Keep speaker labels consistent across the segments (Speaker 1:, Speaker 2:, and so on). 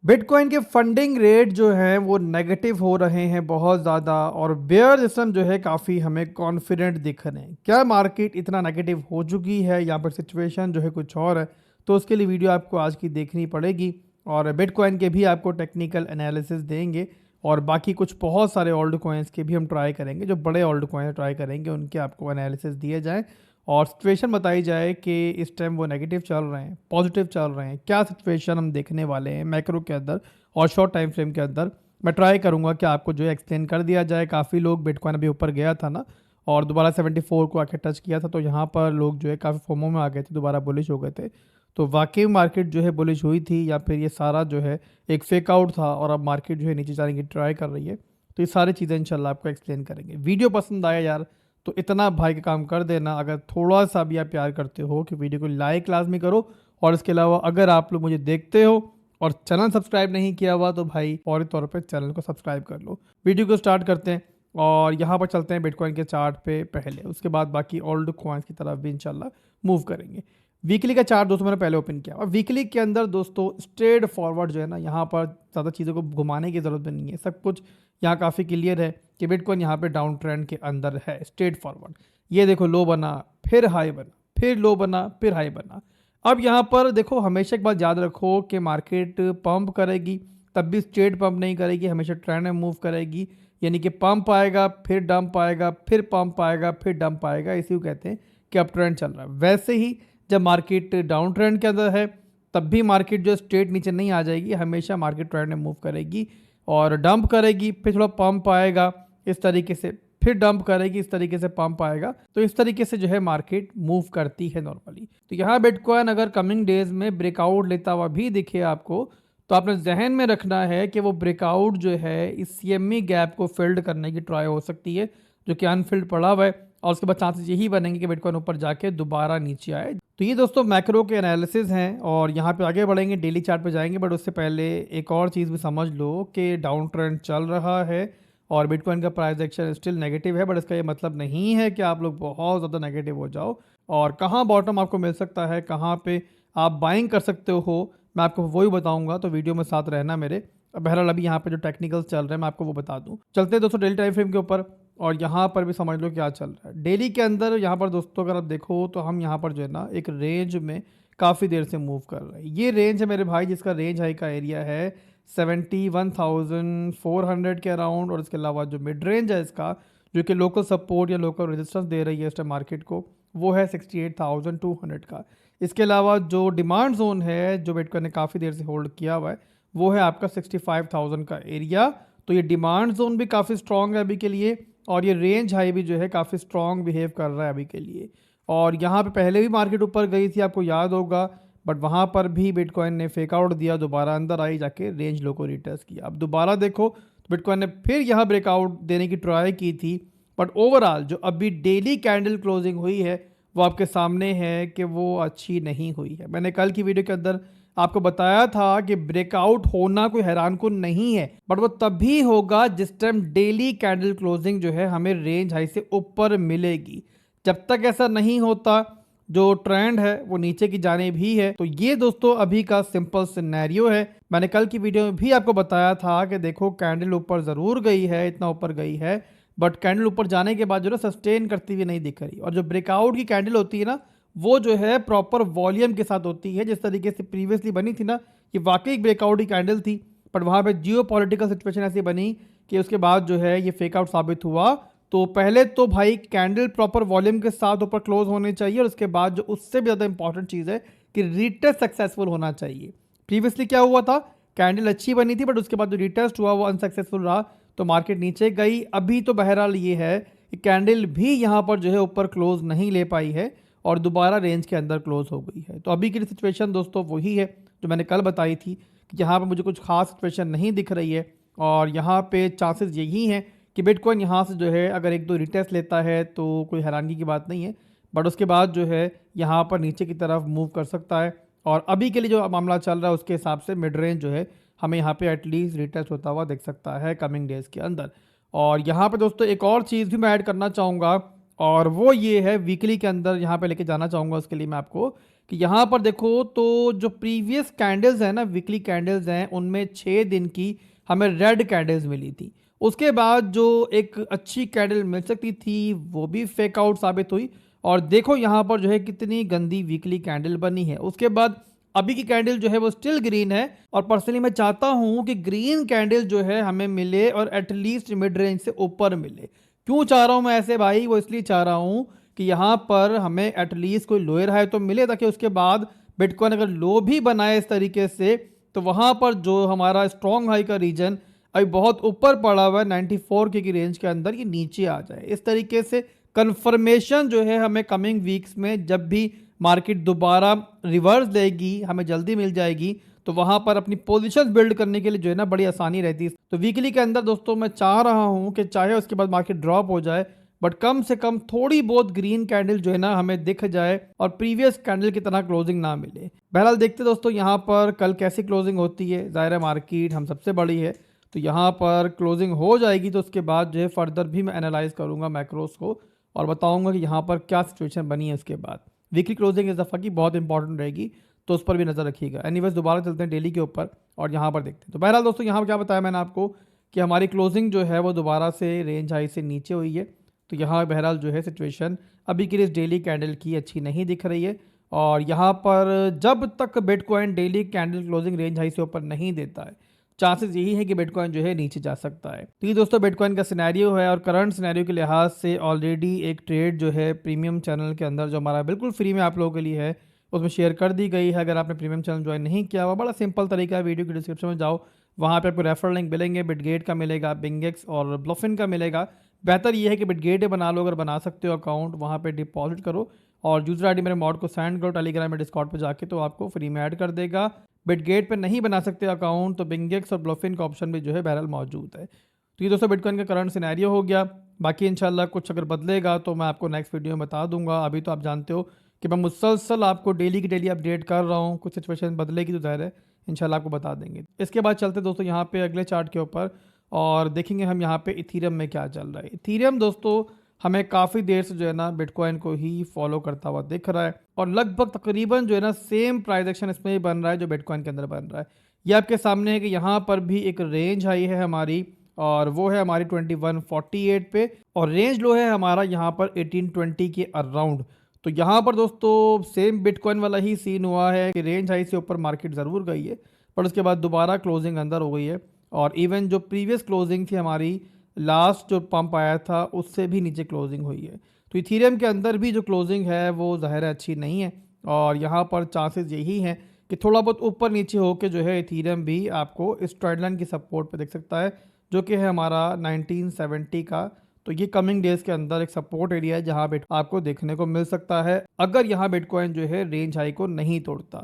Speaker 1: Bitcoin के funding rate जो है वो नेगेटिव हो रहे हैं बहुत ज़्यादा, और बेयर सिस्टम जो है काफ़ी हमें कॉन्फिडेंट दिख रहे हैं। क्या मार्केट इतना नेगेटिव हो चुकी है या फिर सिचुएशन जो है कुछ और है? तो उसके लिए वीडियो आपको आज की देखनी पड़ेगी, और बिटकॉइन के भी आपको टेक्निकल एनालिसिस देंगे, और बाकी कुछ बहुत सारे ओल्ड कॉइन्स के भी हम ट्राई करेंगे, जो बड़े ओल्ड कॉइन ट्राई करेंगे उनके आपको एनालिसिस दिए जाएँ और सिचुएशन बताई जाए कि इस टाइम वो नेगेटिव चल रहे हैं, पॉजिटिव चल रहे हैं, क्या सिचुएशन हम देखने वाले हैं मैक्रो के अंदर और शॉर्ट टाइम फ्रेम के अंदर। मैं ट्राई करूंगा कि आपको जो है एक्सप्लेन कर दिया जाए। काफ़ी लोग बिटकॉइन अभी ऊपर गया था ना, और दोबारा 74 को आके टच किया था, तो यहाँ पर लोग जो है काफ़ी फोमो में आ गए थे, दोबारा बुलिश हो गए थे। तो वाकई मार्केट जो है बुलिश हुई थी या फिर ये सारा जो है एक फेक आउट था, और अब मार्केट जो है नीचे जाने की ट्राई कर रही है। तो ये सारी चीज़ें इंशाल्लाह आपको एक्सप्लेन करेंगे। वीडियो पसंद आया यार तो इतना भाई का काम कर देना, अगर थोड़ा सा भी आप प्यार करते हो, कि वीडियो को लाइक लाजमी करो। और इसके अलावा अगर आप लोग मुझे देखते हो और चैनल सब्सक्राइब नहीं किया हुआ तो भाई फौरी तौर पे चैनल को सब्सक्राइब कर लो। वीडियो को स्टार्ट करते हैं और यहाँ पर चलते हैं बिटकॉइन के चार्ट पे पहले, उसके बाद बाकी ओल्ड कॉइन्स की तरफ भी इंशाल्लाह मूव करेंगे। वीकली का चार्ट दोस्तों मैंने पहले ओपन किया, और वीकली के अंदर दोस्तों स्ट्रेट फॉरवर्ड जो है ना, यहाँ पर ज़्यादा चीज़ों को घुमाने की ज़रूरत भी नहीं है, सब कुछ यहाँ काफ़ी क्लियर है कि बिटकॉइन यहाँ पे डाउन ट्रेंड के अंदर है, स्ट्रेट फॉरवर्ड। ये देखो लो बना, फिर हाई बना, फिर लो बना, फिर हाई बना। अब यहाँ पर देखो, हमेशा एक बात याद रखो कि मार्केट पंप करेगी तब भी स्ट्रेट पंप नहीं करेगी, हमेशा ट्रेंड में मूव करेगी। यानी कि पंप आएगा, फिर डंप आएगा, फिर पंप आएगा, फिर डंप आएगा, इसी को कहते हैं कि अप ट्रेंड चल रहा है। वैसे ही जब मार्केट डाउन ट्रेंड के अंदर है तब भी मार्केट जो स्ट्रेट नीचे नहीं आ जाएगी, हमेशा मार्केट ट्रेंड में मूव करेगी और डंप करेगी, फिर थोड़ा पंप आएगा इस तरीके से, फिर डंप करेगी इस तरीके से, पंप आएगा। तो इस तरीके से जो है मार्केट मूव करती है नॉर्मली। तो यहाँ बिटकॉइन अगर कमिंग डेज में ब्रेकआउट लेता हुआ भी दिखे आपको, तो आपने जहन में रखना है कि वो ब्रेकआउट जो है इस सीएमई गैप को फिल्ड करने की ट्राई हो सकती है, जो कि अनफिल्ड पड़ा हुआ है, और उसके बाद चांसेस यही बनेंगे कि बिटकॉइन ऊपर जाके दोबारा नीचे आए। तो ये दोस्तों मैक्रो के एनालिसिस हैं, और यहाँ पे आगे बढ़ेंगे, डेली चार्ट पे जाएंगे, बट उससे पहले एक और चीज़ भी समझ लो कि डाउन ट्रेंड चल रहा है और बिटकॉइन का प्राइस एक्शन स्टिल नेगेटिव है। बट इसका ये मतलब नहीं है कि आप लोग बहुत ज़्यादा नेगेटिव हो जाओ। और कहाँ बॉटम आपको मिल सकता है, कहाँ पे आप बाइंग कर सकते हो, मैं आपको वही बताऊंगा, तो वीडियो में साथ रहना मेरे। बहरहाल अभी यहाँ पे जो टेक्निकल्स चल रहे हैं मैं आपको वो बता दूँ। चलते हैं दोस्तों डेली टाइम फ्रेम के ऊपर, और यहाँ पर भी समझ लो क्या चल रहा है डेली के अंदर। यहाँ पर दोस्तों अगर आप देखो तो हम यहाँ पर जो है ना एक रेंज में काफ़ी देर से मूव कर रहे हैं। ये रेंज है मेरे भाई, जिसका रेंज हाई का एरिया है 71,400 के अराउंड, और इसके अलावा जो मिड रेंज है इसका, जो कि लोकल सपोर्ट या लोकल रेजिस्टेंस दे रही है इस टाइम मार्केट को, वो है 68,200 का। इसके अलावा जो डिमांड जोन है जो बिटकॉइन ने काफ़ी देर से होल्ड किया हुआ है, वो है आपका 65,000 का एरिया। तो ये डिमांड जोन भी काफ़ी स्ट्रॉन्ग है अभी के लिए, और ये रेंज हाई भी जो है काफ़ी स्ट्रॉन्ग बिहेव कर रहा है अभी के लिए। और यहाँ पे पहले भी मार्केट ऊपर गई थी, आपको याद होगा, बट वहाँ पर भी बिटकॉइन ने फेक आउट दिया, दोबारा अंदर आई, जाके रेंज लो को रिटेस्ट किया। अब दोबारा देखो तो बिटकॉइन ने फिर यहाँ ब्रेकआउट देने की ट्राई की थी, बट ओवरऑल जो अभी डेली कैंडल क्लोजिंग हुई है वो आपके सामने है कि वो अच्छी नहीं हुई है। मैंने कल की वीडियो के अंदर आपको बताया था कि ब्रेकआउट होना कोई हैरान कुन नहीं है, बट वो तभी होगा जिस टाइम डेली कैंडल क्लोजिंग जो है हमें रेंज हाई से ऊपर मिलेगी। जब तक ऐसा नहीं होता, जो ट्रेंड है वो नीचे की जाने भी है। तो ये दोस्तों अभी का सिंपल सिनेरियो है। मैंने कल की वीडियो में भी आपको बताया था कि देखो कैंडल ऊपर ज़रूर गई है, इतना ऊपर गई है, बट कैंडल ऊपर जाने के बाद जो है सस्टेन करती हुई नहीं दिख रही। और जो ब्रेकआउट की कैंडल होती है ना, वो जो है प्रॉपर वॉल्यूम के साथ होती है, जिस तरीके से प्रीवियसली बनी थी ना, ये वाकई एक ब्रेकआउट की कैंडल थी, बट वहाँ पे जियो पॉलिटिकल सिचुएशन ऐसी बनी कि उसके बाद जो है ये फेक आउट साबित हुआ। तो पहले तो भाई कैंडल प्रॉपर वॉल्यूम के साथ ऊपर क्लोज होने चाहिए, और उसके बाद जो उससे भी ज़्यादा इंपॉर्टेंट चीज़ है कि रिटेस्ट सक्सेसफुल होना चाहिए। प्रीवियसली क्या हुआ था, कैंडल अच्छी बनी थी, बट उसके बाद जो रिटेस्ट हुआ वो अनसक्सेसफुल रहा, तो मार्केट नीचे गई। अभी तो बहरहाल ये है कि कैंडल भी यहाँ पर जो है ऊपर क्लोज नहीं ले पाई है, और दोबारा रेंज के अंदर क्लोज हो गई है। तो अभी की सिचुएशन दोस्तों वही है जो मैंने कल बताई थी, कि यहाँ पर मुझे कुछ खास सिचुएशन नहीं दिख रही है, और यहाँ पे चांसेस यही हैं कि बिटकॉइन यहाँ से जो है अगर एक दो रिटेस्ट लेता है तो कोई हैरानगी की बात नहीं है, बट उसके बाद जो है यहाँ पर नीचे की तरफ मूव कर सकता है। और अभी के लिए जो मामला चल रहा है उसके हिसाब से मिड रेंज जो है हमें यहाँ पे एटलीस्ट रिटेस्ट होता हुआ दिख सकता है कमिंग डेज के अंदर। और यहाँ पे दोस्तों एक और चीज़ भी मैं ऐड करना चाहूँगा, और वो ये है वीकली के अंदर यहाँ पे लेके जाना चाहूँगा उसके लिए मैं आपको, कि यहाँ पर देखो तो जो प्रीवियस कैंडल्स हैं ना, वीकली कैंडल्स हैं, उनमें 6 दिन की हमें रेड कैंडल्स मिली थी। उसके बाद जो एक अच्छी कैंडल मिल सकती थी, वो भी फेक आउट साबित हुई और देखो यहाँ पर जो है कितनी गंदी वीकली कैंडल बनी है। उसके बाद अभी की कैंडल जो है वो स्टिल ग्रीन है और पर्सनली मैं चाहता हूँ कि ग्रीन कैंडल जो है हमें मिले और एटलीस्ट मिड रेंज से ऊपर मिले। क्यों चाह रहा हूँ मैं ऐसे भाई? वो इसलिए चाह रहा हूँ कि यहाँ पर हमें एटलीस्ट कोई लोअर हाई तो मिले, ताकि उसके बाद बिटकॉइन अगर लो भी बनाए इस तरीके से, तो वहाँ पर जो हमारा स्ट्रॉन्ग हाई का रीजन अभी बहुत ऊपर पड़ा हुआ है 94 के की रेंज के अंदर, ये नीचे आ जाए। इस तरीके से कंफर्मेशन जो है हमें कमिंग वीक्स में जब भी मार्केट दोबारा रिवर्स लेगी, हमें जल्दी मिल जाएगी, तो वहां पर अपनी पोजीशन बिल्ड करने के लिए जो है ना बड़ी आसानी रहती है। तो वीकली के अंदर दोस्तों मैं चाह रहा हूं कि चाहे उसके बाद मार्केट ड्रॉप हो जाए, बट कम से कम थोड़ी बहुत ग्रीन कैंडल जो है ना हमें दिख जाए और प्रीवियस कैंडल की तरह क्लोजिंग ना मिले। बहरहाल देखते दोस्तों यहाँ पर कल कैसी क्लोजिंग होती है। ज़ाहिर है मार्केट हम सबसे बड़ी है, तो यहाँ पर क्लोजिंग हो जाएगी तो उसके बाद जो है फर्दर भी मैं एनालाइज करूँगा मैक्रोस को और बताऊँगा कि यहाँ पर क्या सिचुएशन बनी है। उसके बाद वीकली क्लोजिंग इस दफ़ा की बहुत इंपॉर्टेंट रहेगी, तो उस पर भी नज़र रखिएगा। एनीवेज दोबारा चलते हैं डेली के ऊपर और यहाँ पर देखते हैं। तो बहरहाल दोस्तों यहाँ पर क्या बताया मैंने आपको कि हमारी क्लोजिंग जो है वो दोबारा से रेंज हाई से नीचे हुई है। तो यहाँ बहरहाल जो है सिचुएशन अभी के लिए डेली कैंडल की अच्छी नहीं दिख रही है और यहाँ पर जब तक bitcoin daily candle closing range high से ऊपर नहीं देता है, चांसेस यही है कि बिटकॉइन जो है नीचे जा सकता है। तो ये दोस्तों बिटकॉइन का सिनेरियो है और करंट सिनेरियो के लिहाज से ऑलरेडी एक ट्रेड जो है प्रीमियम चैनल के अंदर जो हमारा बिल्कुल फ्री में आप लोगों के लिए है, उसमें शेयर कर दी गई है। अगर आपने प्रीमियम चैनल ज्वाइन नहीं किया हुआ, बड़ा सिंपल तरीका है, वीडियो की डिस्क्रिप्शन में जाओ, वहाँ पे आपको रेफरल लिंक मिलेंगे, बिटगेट का मिलेगा, बिंगेक्स और ब्लॉफिन का मिलेगा। बेहतर ये है कि बिटगेट बना लो, अगर बना सकते हो अकाउंट, वहाँ पे डिपॉजिट करो और यूजर आईडी मेरे मॉड को सेंड करो टेलीग्राम में डिस्कॉर्ड पे जाके, तो आपको फ्री में ऐड कर देगा। बिटगेट पे नहीं बना सकते अकाउंट तो बिंगेक्स और ब्लॉफिन का ऑप्शन भी जो है बहरहाल मौजूद है। तो ये दोस्तों बिटकॉइन का करंट सिनेरियो हो गया। बाकी इंशाल्लाह कुछ अगर बदलेगा तो मैं आपको नेक्स्ट वीडियो में बता दूंगा। अभी तो आप जानते हो कि मैं मुसलसल आपको डेली की डेली अपडेट कर रहा हूँ। कुछ सिचुएशन बदलेगी तो ज़ाहिर है इंशाल्लाह आपको बता देंगे। इसके बाद चलते दोस्तों यहाँ पे अगले चार्ट के ऊपर और देखेंगे हम यहाँ पे इथीरियम में क्या चल रहा है। इथीरियम दोस्तों हमें काफ़ी देर से जो है ना बिटकॉइन को ही फॉलो करता हुआ दिख रहा है और लगभग तकरीबन जो है ना सेम प्राइस एक्शन इसमें ही बन रहा है जो बिटकॉइन के अंदर बन रहा है। ये आपके सामने है कि यहाँ पर भी एक रेंज हाई है हमारी और वो है हमारी 2148 पे और रेंज लो है हमारा यहाँ पर 1820 के अराउंड। तो यहाँ पर दोस्तों सेम बिटकॉइन वाला ही सीन हुआ है कि रेंज हाई से ऊपर मार्केट ज़रूर गई है, पर उसके बाद दोबारा क्लोजिंग अंदर हो गई है और इवन जो प्रीवियस क्लोजिंग थी हमारी, लास्ट जो पंप आया था उससे भी नीचे क्लोजिंग हुई है। तो इथीरियम के अंदर भी जो क्लोजिंग है वो ज़ाहिर है अच्छी नहीं है और यहाँ पर चांसेस यही हैं कि थोड़ा बहुत ऊपर नीचे होकर जो है इथीरियम भी आपको इस ट्रेंड लाइन की सपोर्ट पे देख सकता है, जो कि है हमारा 1970 का। तो ये कमिंग डेज के अंदर एक सपोर्ट एरिया है जहाँ आपको देखने को मिल सकता है अगर यहाँ बिटकॉइन जो है रेंज हाई को नहीं तोड़ता।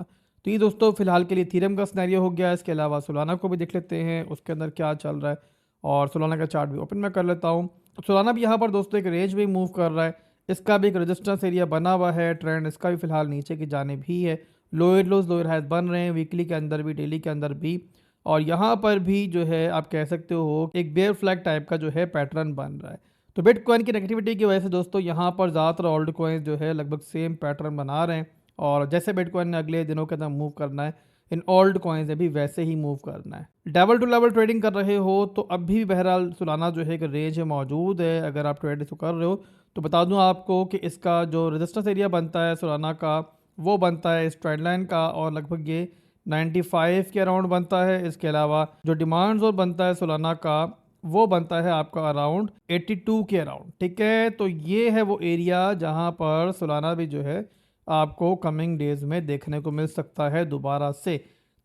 Speaker 1: तो ये दोस्तों फिलहाल के लिए इथीरियम का सिनेरियो हो गया। इसके अलावा सोलाना को भी देख लेते हैं उसके अंदर क्या चल रहा है और सोलाना का चार्ट भी ओपन मैं कर लेता हूँ। सोलाना भी यहाँ पर दोस्तों एक रेंज में मूव कर रहा है, इसका भी एक रेजिस्टेंस एरिया बना हुआ है, ट्रेंड इसका भी फिलहाल नीचे की जाने भी है, लोअर लोज लोअर हाइज बन रहे हैं वीकली के अंदर भी डेली के अंदर भी और यहाँ पर भी जो है आप कह सकते हो एक बेयर फ्लैग टाइप का जो है पैटर्न बन रहा है। तो बिटकॉइन की नेगेटिविटी की वजह से दोस्तों यहाँ पर ज़्यादातर ओल्ड कॉइन्स जो है लगभग सेम पैटर्न बना रहे हैं और जैसे बिटकॉइन ने अगले दिनों के अंदर मूव करना है, इन ओल्ड कॉइन्स ने भी वैसे ही मूव करना है। लेवल टू लेवल ट्रेडिंग कर रहे हो तो अभी भी बहरहाल सोलाना जो है एक रेंज है मौजूद है। अगर आप ट्रेड इसको कर रहे हो तो बता दूं आपको कि इसका जो रेजिस्टेंस एरिया बनता है सोलाना का वो बनता है इस ट्रेंड लाइन का और लगभग ये 95 के अराउंड बनता है। इसके अलावा जो डिमांड जोन बनता है सोलाना का वो बनता है आपका अराउंड 82 के अराउंड, ठीक है। तो ये है वो एरिया जहाँ पर सोलाना भी जो है आपको कमिंग डेज में देखने को मिल सकता है दोबारा से।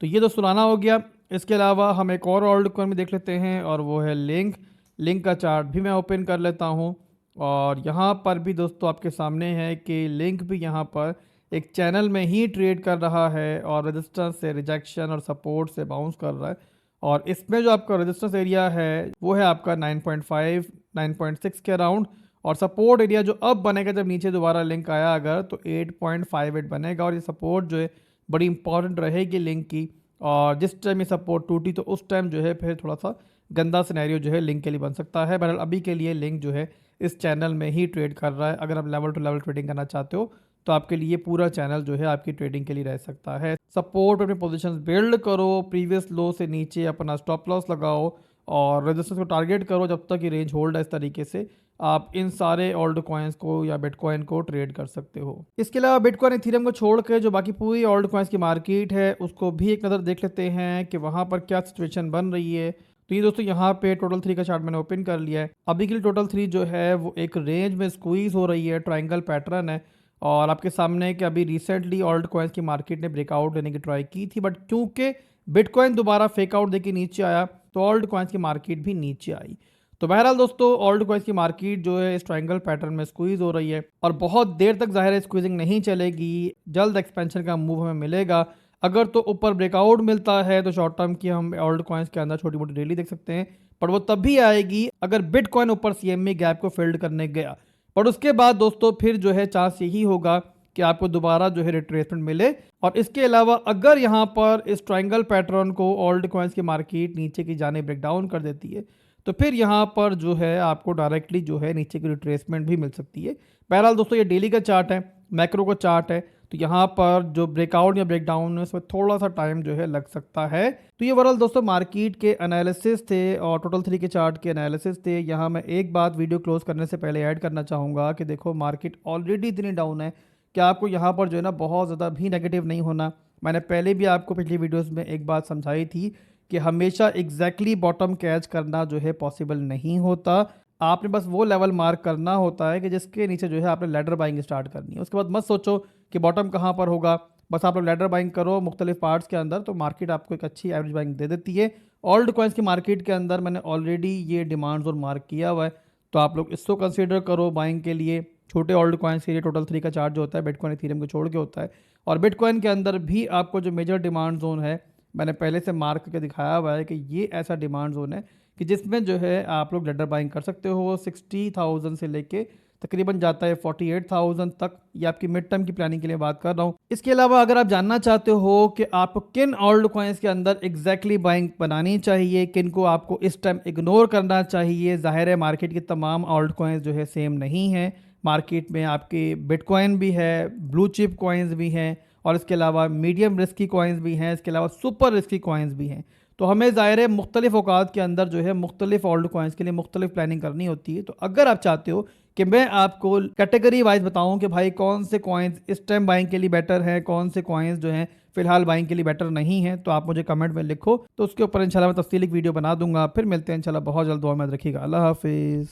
Speaker 1: तो ये तो सोलाना हो गया। इसके अलावा हम एक और ओल्ड कॉइन में देख लेते हैं और वो है लिंक। लिंक का चार्ट भी मैं ओपन कर लेता हूँ और यहाँ पर भी दोस्तों आपके सामने है कि लिंक भी यहाँ पर एक चैनल में ही ट्रेड कर रहा है और रेजिस्टेंस से रिजेक्शन और सपोर्ट से बाउंस कर रहा है और इसमें जो आपका रेजिस्टेंस एरिया है वो है आपका 9.5 9.6 के अराउंड और सपोर्ट एरिया जो अब बनेगा जब नीचे दोबारा लिंक आया अगर तो 8.58 बनेगा और ये सपोर्ट जो है बड़ी इंपॉर्टेंट रहेगी लिंक की और जिस टाइम ये सपोर्ट टूटी तो उस टाइम जो है फिर थोड़ा सा गंदा सिनेरियो जो है लिंक के लिए बन सकता है। बहरहाल अभी के लिए लिंक जो है इस चैनल में ही ट्रेड कर रहा है। अगर आप लेवल टू लेवल ट्रेडिंग करना चाहते हो तो आपके लिए पूरा चैनल जो है आपकी ट्रेडिंग के लिए रह सकता है। सपोर्ट अपने पोजीशंस बिल्ड करो, प्रीवियस लो से नीचे अपना स्टॉप लॉस लगाओ और रेजिस्टेंस को टारगेट करो जब तक ये रेंज होल्ड है। इस तरीके से आप इन सारे ओल्ड कॉइन्स को या बिटकॉइन को ट्रेड कर सकते हो। इसके अलावा बिटकॉइन इथेरियम को छोड़ के जो बाकी पूरी ओल्ड कॉइन्स की मार्केट है उसको भी एक नज़र देख लेते हैं कि वहाँ पर क्या सिचुएशन बन रही है। तो ये दोस्तों यहाँ पे टोटल 3 का चार्ट मैंने ओपन कर लिया है। अभी के लिए टोटल 3 जो है वो एक रेंज में स्क्वीज हो रही है, ट्रायंगल पैटर्न है और आपके सामने कि अभी रिसेंटली ओल्ड कॉइन्स की मार्केट ने ब्रेकआउट लेने की ट्राई की थी, बट क्योंकि बिटकॉइन दोबारा फेक आउट देके नीचे आया तो ओल्ड कॉइन्स की मार्केट भी नीचे आई। तो बहरहाल दोस्तों ओल्ड कॉइन्स की मार्केट जो है इस ट्रायंगल पैटर्न में स्क्वीज हो रही है और बहुत देर तक ज़ाहिर है स्क्वीजिंग नहीं चलेगी, जल्द एक्सपेंशन का मूव हमें मिलेगा। अगर तो ऊपर ब्रेकआउट मिलता है तो शॉर्ट टर्म की हम ओल्ड कॉइन्स के अंदर छोटी मोटी रैली देख सकते हैं, पर वो तब भी आएगी अगर बिटकॉइन ऊपर सीएमए गैप को फिल्ड करने गया। पर उसके बाद दोस्तों फिर जो है चांस यही होगा कि आपको दोबारा जो है रिट्रेसमेंट मिले। और इसके अलावा अगर यहाँ पर इस ट्रायंगल पैटर्न को ओल्ड कॉइन्स की मार्केट नीचे की जाने ब्रेकडाउन कर देती है तो फिर यहाँ पर जो है आपको डायरेक्टली जो है नीचे की रिट्रेसमेंट भी मिल सकती है। बहरहाल दोस्तों ये डेली का चार्ट है, मैक्रो का चार्ट है, तो यहाँ पर जो ब्रेकआउट या ब्रेकडाउन है उसमें थोड़ा सा टाइम जो है लग सकता है। तो ये ओवरऑल दोस्तों मार्केट के एनालिसिस थे और टोटल 3 के चार्ट के एनालिसिस थे। यहाँ मैं एक बात वीडियो क्लोज करने से पहले ऐड करना चाहूँगा कि देखो मार्केट ऑलरेडी इतनी डाउन है कि आपको यहाँ पर जो है ना बहुत ज़्यादा भी नेगेटिव नहीं होना। मैंने पहले भी आपको पिछली वीडियोज़ में एक बात समझाई थी कि हमेशा एग्जैक्टली बॉटम कैच करना जो है पॉसिबल नहीं होता। आपने बस वो लेवल मार्क करना होता है कि जिसके नीचे जो है आपने लैडर बाइंग स्टार्ट करनी है। उसके बाद मत सोचो कि बॉटम कहाँ पर होगा, बस आप लोग लैडर बाइंग करो मुख्तलिफ पार्ट्स के अंदर तो मार्केट आपको एक अच्छी एवरेज बाइंग दे देती है। ओल्ड कॉइन्स की मार्केट के अंदर मैंने ऑलरेडी ये डिमांड जोन मार्क किया हुआ है, तो आप लोग इसको कंसिडर करो बाइंग के लिए। छोटे ओल्ड कॉइन्स के लिए टोटल 3 का चार्ट जो होता है बिटकॉइन इथेरियम को छोड़ के होता है और बिटकॉइन के अंदर भी आपको जो मेजर डिमांड जोन है मैंने पहले से मार्क करके दिखाया हुआ है कि ये ऐसा डिमांड जोन है कि जिसमें जो है आप लोग लेडर बाइंग कर सकते हो। 60,000 से लेके तकरीबन जाता है 48,000 तक। ये आपकी मिड टर्म की प्लानिंग के लिए बात कर रहा हूँ। इसके अलावा अगर आप जानना चाहते हो कि आपको किन ओल्ड कॉइन्स के अंदर एग्जैक्टली बाइंग बनानी चाहिए, किन को आपको इस टाइम इग्नोर करना चाहिए, जाहिर है मार्केट की तमाम ओल्ड कॉइन्स जो है सेम नहीं है। मार्केट में आपके बिटकॉइन भी है, ब्लू चिप कॉइन्स भी हैं और इसके अलावा मीडियम रिस्की कॉइन्स भी हैं, इसके अलावा सुपर रिस्की कॉइन्स भी हैं। तो हमें ज़ाहिर है मुख्तलिफ औकात के अंदर जो है मुख्तलिफ ओल्ड कॉइन्स के लिए मुख्तलिफ प्लानिंग करनी होती है। तो अगर आप चाहते हो कि मैं आपको कैटेगरी वाइज बताऊं कि भाई कौन से कॉइन्स इस टाइम बाइंग के लिए बेटर हैं, कौन से कॉइन्स जो हैं फिलहाल बाइंग के लिए बेटर नहीं है, तो आप मुझे कमेंट में लिखो, तो उसके ऊपर इंशाल्लाह मैं तफसीली वीडियो बना दूंगा। फिर मिलते हैं इंशाल्लाह बहुत जल्द। दुआ में रखिएगा। अल्लाह हाफिज़।